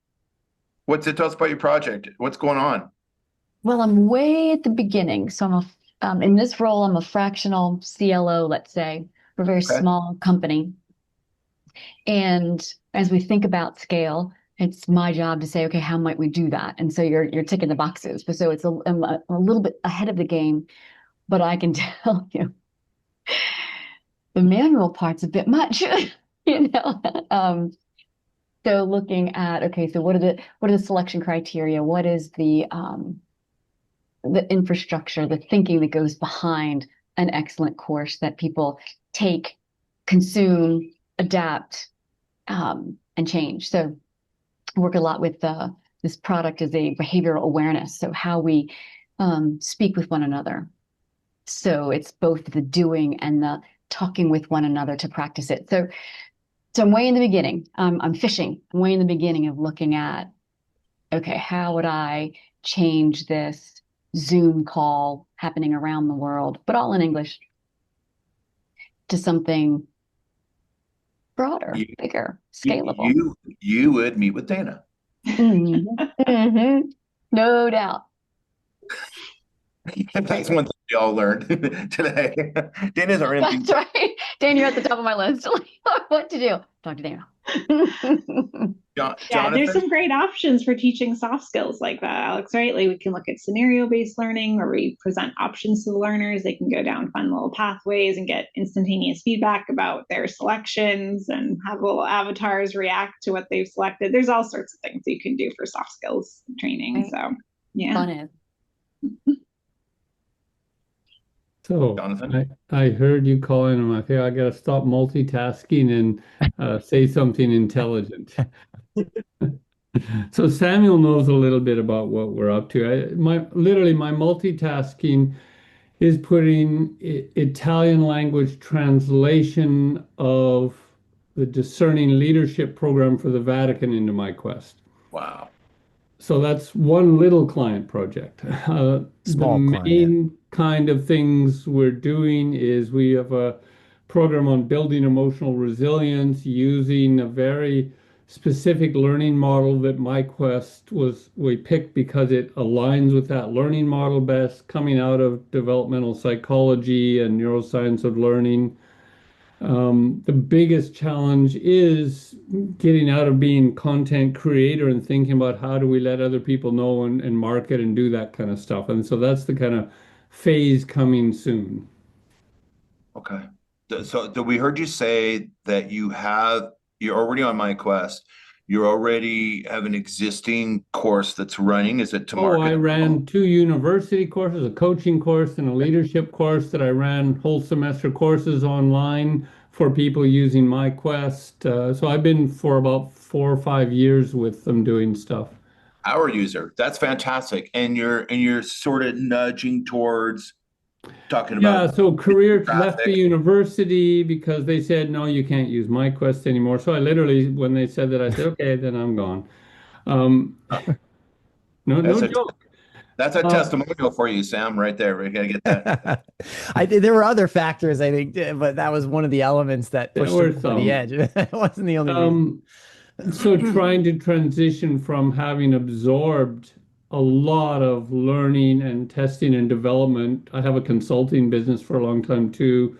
tell us about your project. What's going on? Well, I'm way at the beginning. So I'm in this role, I'm a fractional CLO, let's say, for a very small company. And as we think about scale, it's my job to say, okay, how might we do that? And so you're ticking the boxes. So it's I'm a little bit ahead of the game, but I can tell you, the manual part's a bit much, you know. So looking at, okay, so what are the selection criteria? What is the infrastructure, the thinking that goes behind an excellent course that people take, consume, adapt, and change. So I work a lot with this product is a behavioral awareness. So how we speak with one another. So it's both the doing and the talking with one another to practice it. So I'm way in the beginning. I'm fishing. I'm way in the beginning of looking at, okay, how would I change this Zoom call happening around the world, but all in English, to something broader, bigger, scalable. You would meet with Dana. No doubt. That's one thing we all learned today. Dana's our MP. That's right. Dana, you're at the top of my list. What to do? Talk to Dana. Yeah, there's some great options for teaching soft skills like that, Alex, right? Like we can look at scenario-based learning where we present options to the learners. They can go down fun little pathways and get instantaneous feedback about their selections and have little avatars react to what they've selected. There's all sorts of things you can do for soft skills training. Right. So, yeah. Fun is. So I heard you calling him. I think I got to stop multitasking and say something intelligent. So Samuel knows a little bit about what we're up to. My multitasking is putting Italian language translation of the Discerning Leadership program for the Vatican into MyQuest. Wow. So that's one little client project. Small the client. main kind of things we're doing is we have a program on building emotional resilience using a very specific learning model that MyQuest we picked because it aligns with that learning model best, coming out of developmental psychology and neuroscience of learning. The biggest challenge is getting out of being content creator and thinking about how do we let other people know and market and do that kind of stuff. And so that's the kind of phase coming soon. Okay. So we heard you say that you're already on MyQuest. You already have an existing course that's running. Is it to market? I ran 2 university courses, a coaching course and a leadership course that I ran whole semester courses online for people using MyQuest. So I've been for about 4 or 5 years with them doing stuff. Our user. That's fantastic. And you're sort of nudging towards talking about. Yeah, so career left the university because they said, no, you can't use MyQuest anymore. So I literally, when they said that, I said, okay, then I'm gone. No joke. That's a testimonial for you, Sam, right there. We got to get that. There were other factors, I think, but that was one of the elements that pushed them to the edge. It wasn't the only reason. So trying to transition from having absorbed a lot of learning and testing and development. I have a consulting business for a long time too,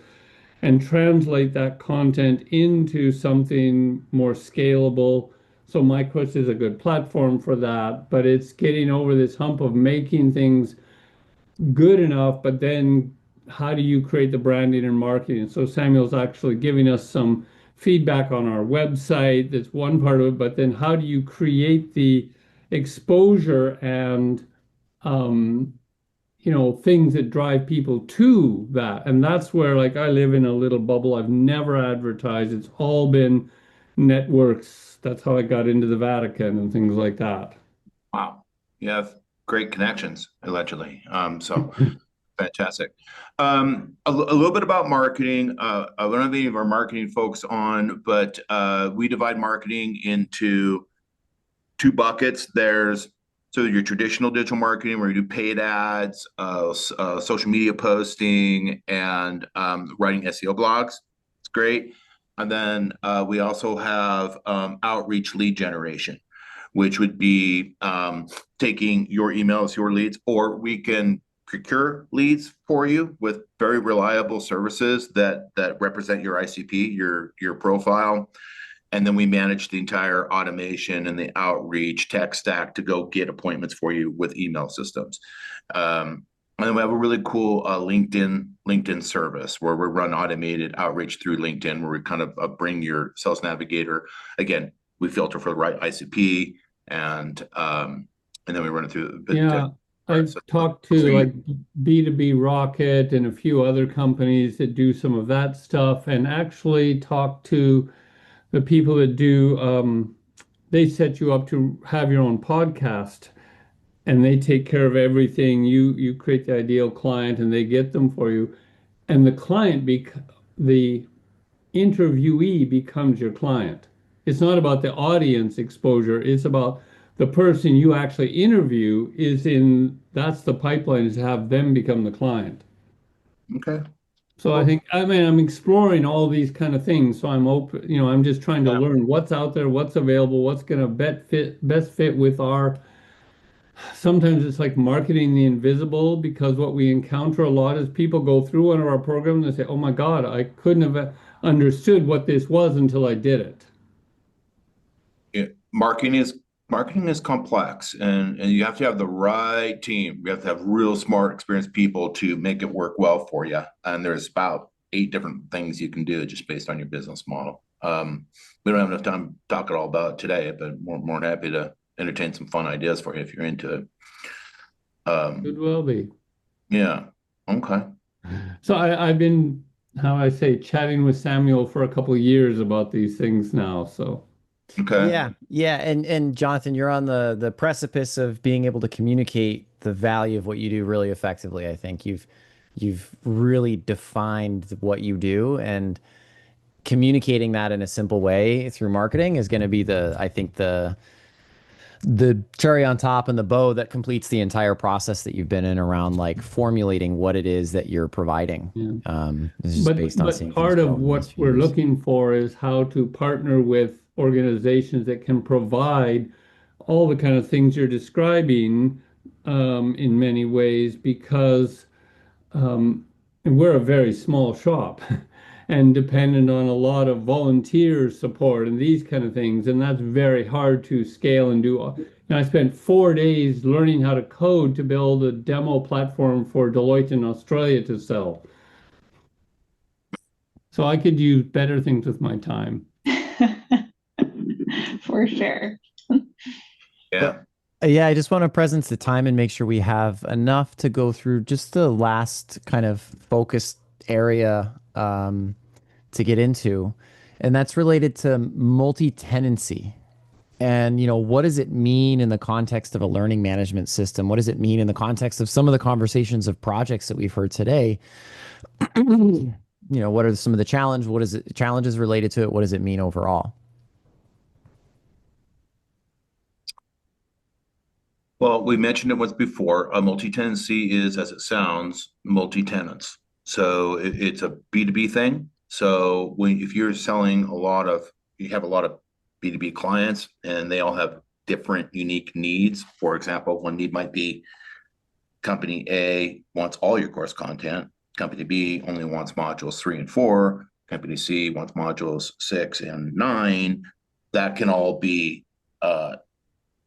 and translate that content into something more scalable. So MyQuest is a good platform for that, but it's getting over this hump of making things good enough, but then how do you create the branding and marketing? So Samuel's actually giving us some feedback on our website. That's one part of it, but then how do you create the exposure and things that drive people to that? And that's where, like, I live in a little bubble. I've never advertised. It's all been networks. That's how I got into the Vatican and things like that. Wow. You have great connections, allegedly. So fantastic. A little bit about marketing. I don't have any of our marketing folks on, but we divide marketing into 2 buckets. There's your traditional digital marketing where you do paid ads, social media posting, and writing SEO blogs. It's great. And then we also have outreach lead generation, which would be taking your emails, your leads, or we can procure leads for you with very reliable services that represent your ICP, your profile. And then we manage the entire automation and the outreach tech stack to go get appointments for you with email systems. And And then we have a really cool LinkedIn service where we run automated outreach through LinkedIn, where we kind of bring your sales navigator. Again, we filter for the right ICP, and then we run it through. Yeah, I've talked to like B2B Rocket and a few other companies that do some of that stuff, and actually talked to the people that do, they set you up to have your own podcast. And they take care of everything. You create the ideal client, and they get them for you. And the interviewee becomes your client. It's not about the audience exposure. It's about the person you actually interview that's the pipeline, is to have them become the client. Okay. So I think, I'm exploring all these kind of things. So I'm open, I'm just trying to learn what's out there, what's available, what's going to best fit with sometimes it's like marketing the invisible, because what we encounter a lot is people go through one of our programs and they say, oh my God, I couldn't have understood what this was until I did it. Yeah, marketing is complex, and you have to have the right team. You have to have real smart, experienced people to make it work well for you. And there's about 8 different things you can do just based on your business model. We don't have enough time to talk at all about it today, but more than happy to entertain some fun ideas for you if you're into it. Could well be. Yeah. Okay. So I've been, chatting with Samuel for a couple of years about these things now. So. Okay. Yeah. And Jonathan, you're on the precipice of being able to communicate the value of what you do really effectively. I think you've really defined what you do, and communicating that in a simple way through marketing is going to be the cherry on top and the bow that completes the entire process that you've been in around like formulating what it is that you're providing. Yeah. This is based on but part of what we're looking for is how to partner with organizations that can provide all the kind of things you're describing, in many ways, because we're a very small shop and dependent on a lot of volunteer support and these kind of things. And that's very hard to scale and do. And I spent 4 days learning how to code to build a demo platform for Deloitte in Australia to sell. So I could use better things with my time. For sure. Yeah. Yeah, I just want to presence the time and make sure we have enough to go through just the last kind of focused area to get into, and that's related to multi-tenancy. And, what does it mean in the context of a learning management system? What does it mean in the context of some of the conversations of projects that we've heard today? What are some of the challenges related to it? What does it mean overall? Well, we mentioned it once before. A multi-tenancy is, as it sounds, multi-tenants. So it's a B2B thing. So if you're selling you have a lot of B2B clients, and they all have different unique needs. For example, one need might be company A wants all your course content. Company B only wants modules 3 and 4. Company C wants modules 6 and 9. That can all be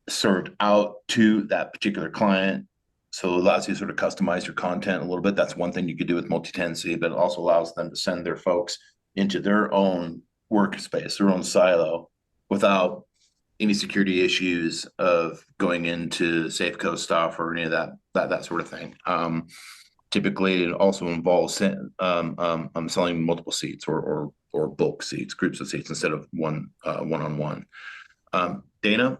served out to that particular client. So it allows you to sort of customize your content a little bit. That's one thing you could do with multi-tenancy, but it also allows them to send their folks into their own workspace, their own silo, without any security issues of going into Safeco stuff or any of that sort of thing. Typically, it also involves selling multiple seats or bulk seats, groups of seats, instead of one-on-one. Dana?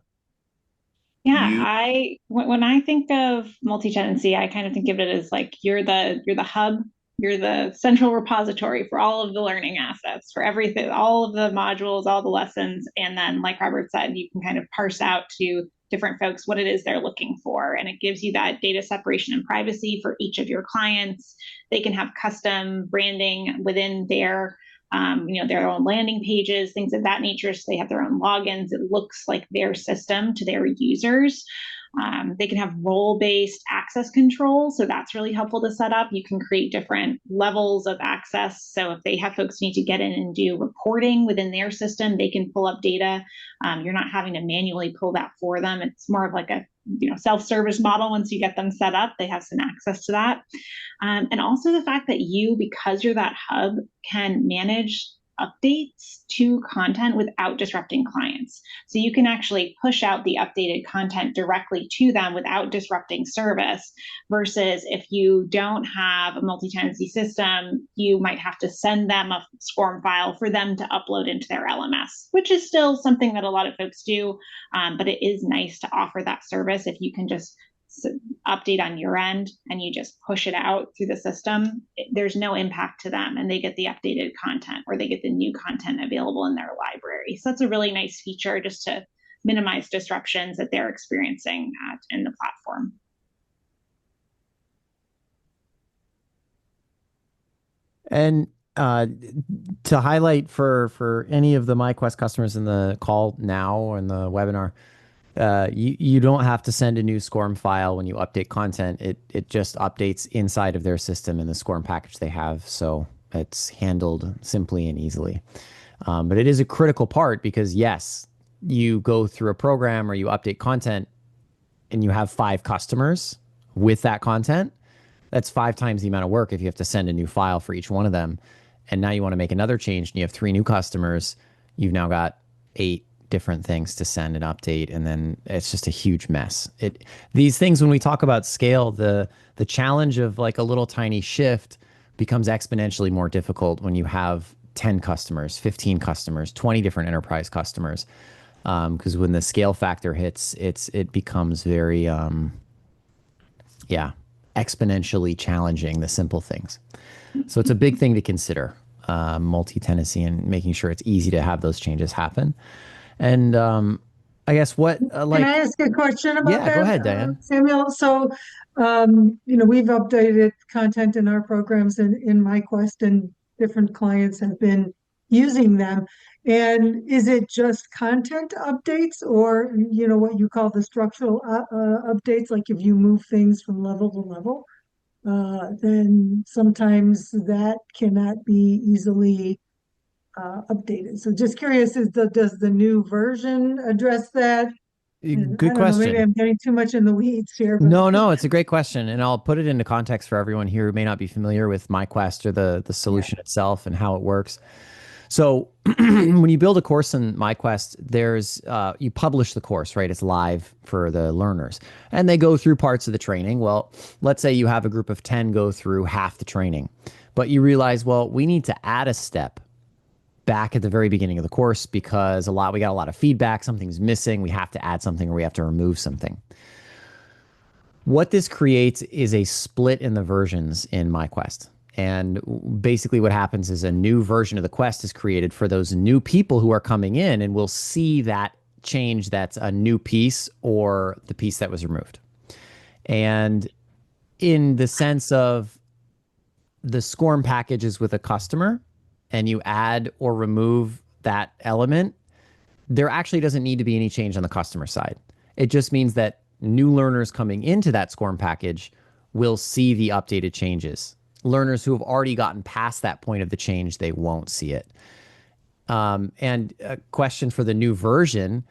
Yeah, when I think of multi-tenancy, I kind of think of it as like you're the hub, you're the central repository for all of the learning assets, for everything, all of the modules, all the lessons. And then, like Robert said, you can kind of parse out to different folks what it is they're looking for. And it gives you that data separation and privacy for each of your clients. They can have custom branding within their own landing pages, things of that nature. So they have their own logins. It looks like their system to their users. They can have role-based access control. So that's really helpful to set up. You can create different levels of access. So if they have folks who need to get in and do reporting within their system, they can pull up data. You're not having to manually pull that for them. It's more of like a self-service model. Once you get them set up, they have some access to that. And also the fact that you, because you're that hub, can manage updates to content without disrupting clients. So you can actually push out the updated content directly to them without disrupting service, versus if you don't have a multi-tenancy system, you might have to send them a SCORM file for them to upload into their LMS, which is still something that a lot of folks do, but it is nice to offer that service if you can just update on your end and you just push it out through the system. There's no impact to them, and they get the updated content, or they get the new content available in their library. So that's a really nice feature just to minimize disruptions that they're experiencing in the platform. And to highlight for any of the MyQuest customers in the call now or in the webinar, you don't have to send a new SCORM file when you update content. It just updates inside of their system in the SCORM package they have. So it's handled simply and easily. But it is a critical part because, yes, you go through a program or you update content and you have 5 customers with that content. That's 5 times the amount of work if you have to send a new file for each one of them. And now you want to make another change and you have 3 new customers. You've now got 8 different things to send and update, and then it's just a huge mess. These things, when we talk about scale, the challenge of like a little tiny shift becomes exponentially more difficult when you have 10 customers, 15 customers, 20 different enterprise customers. Because when the scale factor hits, it becomes very exponentially challenging, the simple things. So it's a big thing to consider, multi-tenancy, and making sure it's easy to have those changes happen. And I guess what Can I ask a question about that? Yeah, go ahead, Diane. Samuel. So, we've updated content in our programs in MyQuest, and different clients have been using them. And is it just content updates, or what you call the structural updates? Like if you move things from level to level, then sometimes that cannot be easily updated. So just curious, does the new version address that? And Good question. Maybe I'm getting too much in the weeds here. But... No, it's a great question. And I'll put it into context for everyone here who may not be familiar with MyQuest or the solution itself and how it works. So when you build a course in MyQuest, there's you publish the course, right? It's live for the learners, and they go through parts of the training. Well, let's say you have a group of 10 go through half the training, but you realize, well, we need to add a step back at the very beginning of the course because we got a lot of feedback, something's missing, we have to add something or we have to remove something. What this creates is a split in the versions in MyQuest. And basically what happens is a new version of the quest is created for those new people who are coming in, and we'll see that change that's a new piece or the piece that was removed. And in the sense of the SCORM packages with a customer, and you add or remove that element, there actually doesn't need to be any change on the customer side. It just means that new learners coming into that SCORM package will see the updated changes. Learners who have already gotten past that point of the change, they won't see it. And a question for the new version,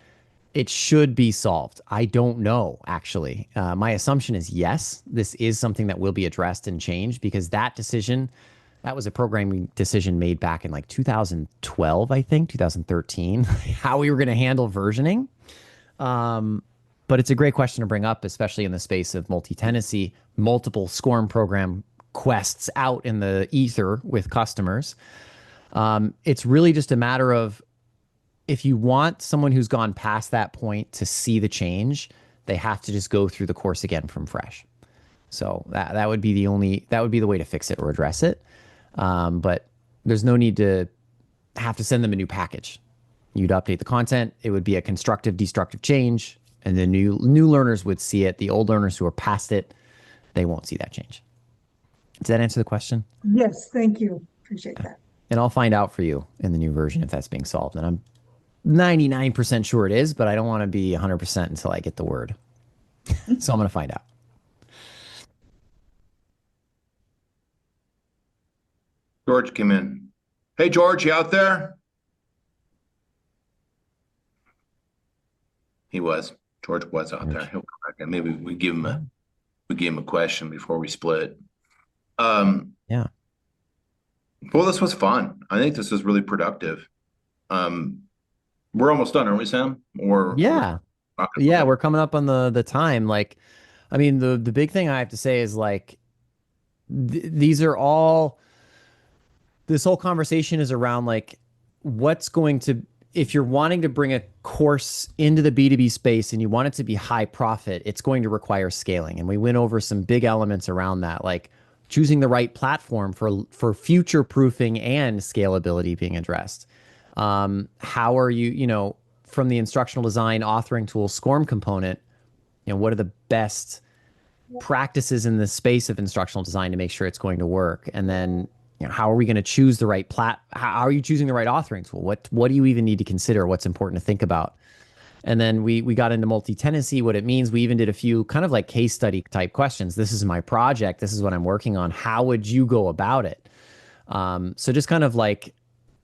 it should be solved. I don't know, actually. My assumption is yes, this is something that will be addressed and changed, because that was a programming decision made back in like 2012, I think, 2013, how we were going to handle versioning. But it's a great question to bring up, especially in the space of multi-tenancy, multiple SCORM program quests out in the ether with customers. It's really just a matter of, if you want someone who's gone past that point to see the change, they have to just go through the course again from fresh. So that would be the way to fix it or address it. But there's no need to have to send them a new package. You'd update the content. It would be a constructive, destructive change, and the new learners would see it. The old learners who are past it, they won't see that change. Does that answer the question? Yes, thank you. Appreciate that. And I'll find out for you in the new version if that's being solved. And I'm 99% sure it is, but I don't want to be 100% until I get the word. So I'm going to find out. George came in. Hey, George, you out there? George was out there. He'll come back. Okay, maybe we give him a question before we split. Yeah. Well, this was fun. I think this was really productive. We're almost done, aren't we, Sam? Or Yeah. Yeah, we're coming up on the time. Like, I mean, the big thing I have to say is like these are all, this whole conversation is around like what's going to, if you're wanting to bring a course into the B2B space and you want it to be high profit, it's going to require scaling. And we went over some big elements around that, like choosing the right platform for future proofing and scalability being addressed. How are you, you know, from the instructional design authoring tool SCORM component, you know, what are the best practices in the space of instructional design to make sure it's going to work? And then, you know, how are we going to choose the right how are you choosing the right authoring tool? What do you even need to consider? What's important to think about? And then we got into multi-tenancy, what it means. We even did a few kind of like case study type questions. This is my project. This is what I'm working on. How would you go about it? So just kind of like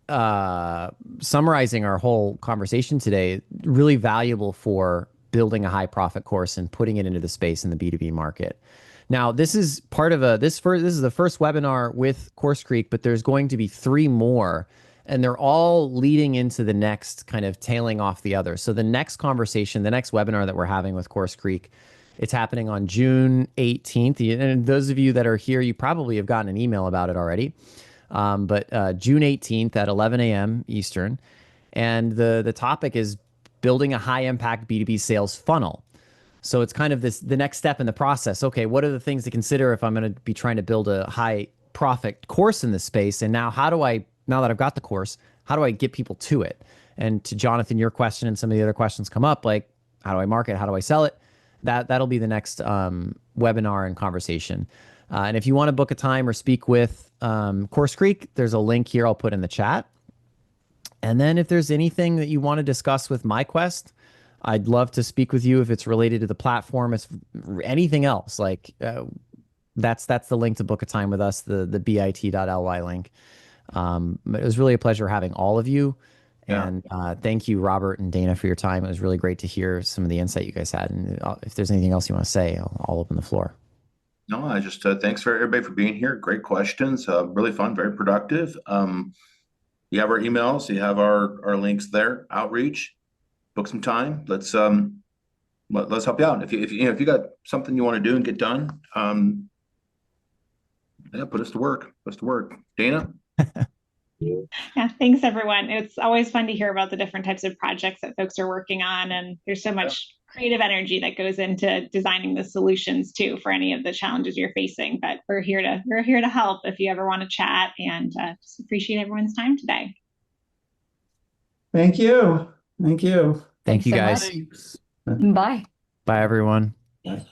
summarizing our whole conversation today, really valuable for building a high profit course and putting it into the space in the B2B market. Now, this is part of this is the first webinar with CourseCREEK, but there's going to be 3 more, and they're all leading into the next, kind of tailing off the other. So the next conversation, the next webinar that we're having with CourseCREEK, it's happening on June 18th. And those of you that are here, you probably have gotten an email about it already. But June 18th at 11 a.m. Eastern. And the topic is building a high impact B2B sales funnel. So it's kind of the next step in the process. Okay, what are the things to consider if I'm going to be trying to build a high profit course in this space? And now now that I've got the course, how do I get people to it? And to Jonathan, your question and some of the other questions come up, like, how do I market? How do I sell it? That'll be the next webinar and conversation. And if you want to book a time or speak with CourseCREEK, there's a link here I'll put in the chat. And then if there's anything that you want to discuss with MyQuest, I'd love to speak with you if it's related to the platform. It's anything else. Like that's the link to book a time with us, the bit.ly link. It was really a pleasure having all of you. Yeah. And thank you, Robert and Dana, for your time. It was really great to hear some of the insight you guys had. And if there's anything else you want to say, I'll open the floor. No, I just thanks for everybody for being here. Great questions. Really fun, very productive. You have our emails, you have our links there. Outreach, book some time. Let's help you out. If you got something you want to do and get done, yeah, put us to work. Put us to work. Dana. Yeah, thanks everyone. It's always fun to hear about the different types of projects that folks are working on, and there's so much creative energy that goes into designing the solutions too for any of the challenges you're facing. But we're here to help if you ever want to chat, and just appreciate everyone's time today. Thank you. Thank you. Thank you, so guys. much. Bye. Bye, everyone. Bye.